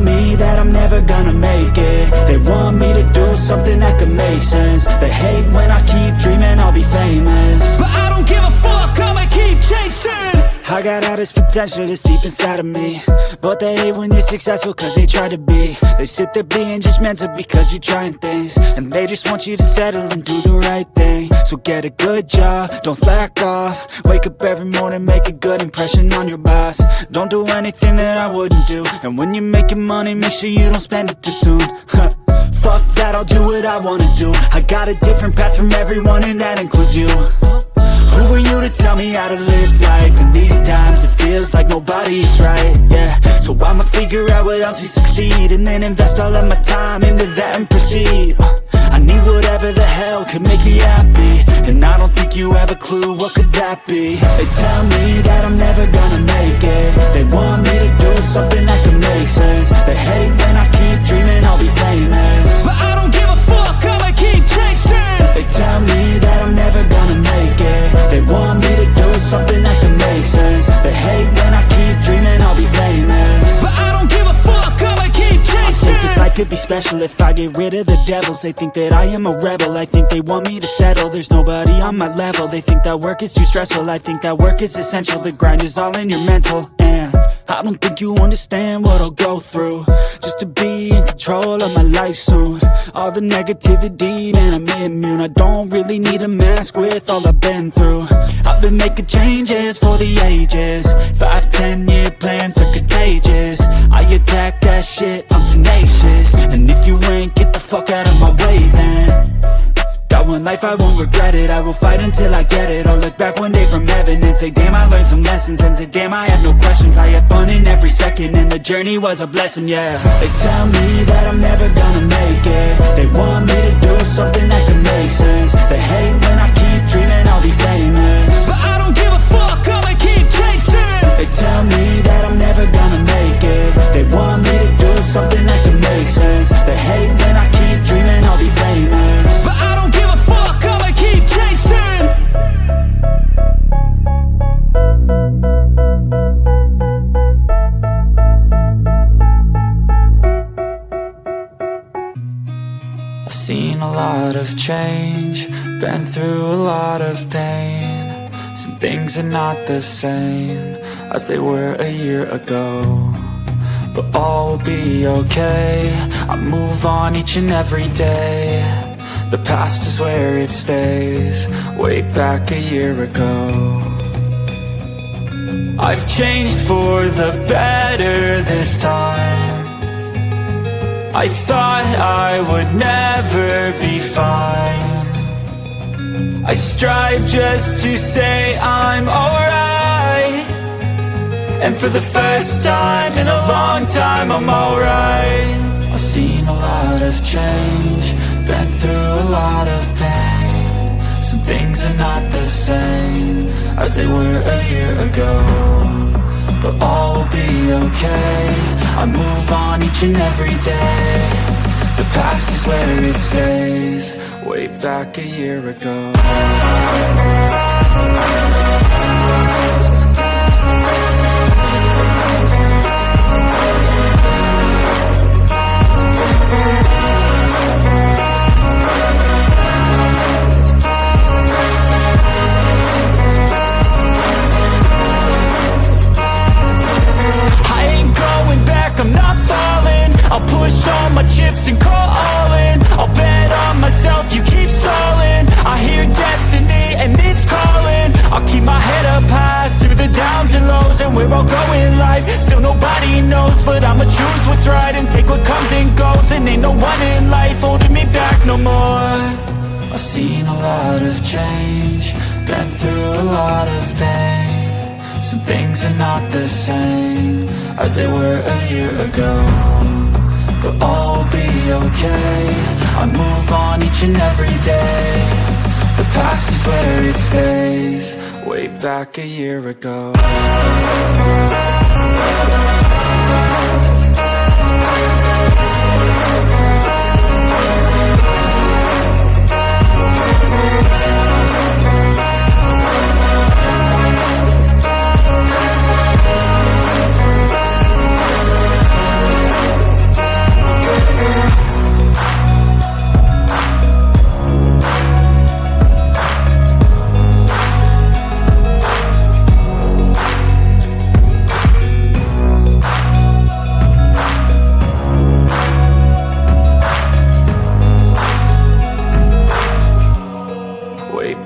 me that I'm never gonna make it. They want me to do something that could make sense. They hate when I keep dreaming I'll be famous, but I don't give a fuck, I'ma keep chasing. I got all this potential that's deep inside of me, but they hate when you're successful cause they try to be. They sit there being judgmental because you're trying things, and they just want you to settle and do the right thing. So get a good job, don't slack off. Wake up every morning, make a good impression on your boss. Don't do anything that I wouldn't do, and when you're making money, make sure you don't spend it too soon. Fuck that, I'll do what I wanna do. I got a different path from everyone, and that includes you. Who are you to tell me how to live life? In these times it feels like nobody's right, yeah. So I'ma figure out what else we succeed, and then invest all of my time into that and proceed. I need whatever the hell could make me happy, and I don't think you have a clue what could that be. They tell me that I'm never gonna make it. They want me to do something that could make sense. They hate when I keep dreaming I'll be famous, but I don't give a fuck, I'ma keep chasing. They tell me that I'm never gonna make it. They want me to do something that can make sense. They hate when I keep dreaming I'll be famous, but I don't give a fuck, I'ma keep chasing. I think this life could be special if I get rid of the devils. They think that I am a rebel, I think they want me to settle. There's nobody on my level. They think that work is too stressful, I think that work is essential. The grind is all in your mental, and I don't think you understand what I'll go through just to be in control of my life soon. All the negativity, man, I'm immune. I don't really need a mask with all I've been through. I've been making changes for the ages. 5-10 year plans are contagious. I attack that shit, I'm tenacious. And if you ain't, get the fuck out of my way then. Got one life, I won't regret it. I will fight until I get it. I'll look back one day from heaven and say, damn, I learned some lessons. And say, damn, I had no questions. I had fun in every second, and the journey was a blessing, yeah. They tell me that I'm never gonna make it. They want me to do something that can make sense. They hate when I keep dreaming I'll be famous, but I don't give a fuck, I'ma keep chasing. They tell me that I'm never gonna make it. They want me to do something that can make sense. They hate when I keep dreaming I'll be famous, but I don't give a fuck, I'ma keep chasing. I've seen a lot of change, been through a lot of pain. Some things are not the same as they were a year ago, but all will be okay. I move on each and every day. The past is where it stays, way back a year ago. I've changed for the better this time. I thought I would never be fine. I strive just to say I'm alright, and for the first time in a long time I'm alright. I've seen a lot of change, been through a lot of pain. Some things are not the same as they were a year ago, but all will be okay. I move on each and every day. The past is where it stays, way back a year ago. I'm not falling, I'll push all my chips and call all in. I'll bet on myself, you keep stalling. I hear destiny and it's calling. I'll keep my head up high through the downs and lows, and we're all going life. Still nobody knows, but I'ma choose what's right and take what comes and goes. And ain't no one in life holding me back no more. I've seen a lot of change, been through a lot of pain. Some things are not the same as they were a year ago, but all will be okay. I move on each and every day. The past is where it stays, way back a year ago.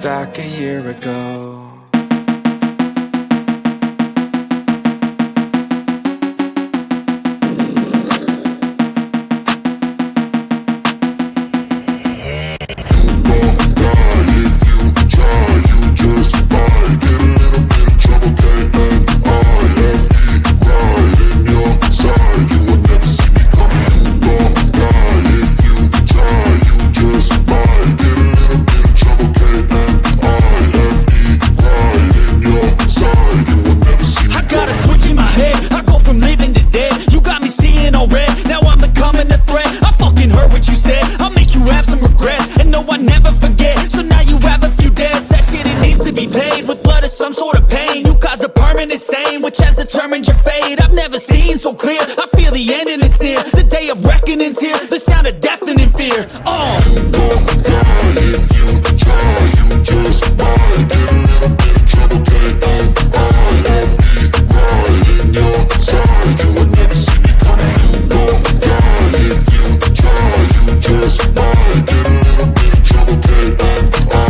back a year ago. Which has determined your fate. I've never seen so clear. I feel the end and it's near. The day of reckoning's here. The sound of deafening fear. You won't die if you try. You just might get a little bit of trouble. K-N-I-F-E, right in your side. You will never see me coming. You won't die if you try. You just might get a little bit of trouble. K-N-I-F-E,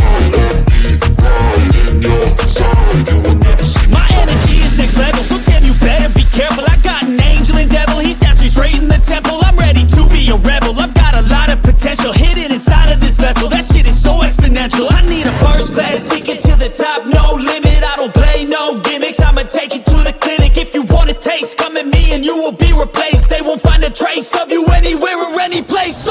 right in your side. You will never see me. My energy is next level, so damn you better be careful. I got an angel and devil, he snaps me straight in the temple. I'm ready to be a rebel, I've got a lot of potential hidden inside of this vessel. That shit is so exponential. I need a first class ticket to the top, no limit. I don't play no gimmicks, I'ma take you to the clinic. If you want a taste, come at me and you will be replaced. They won't find a trace of you anywhere or any place.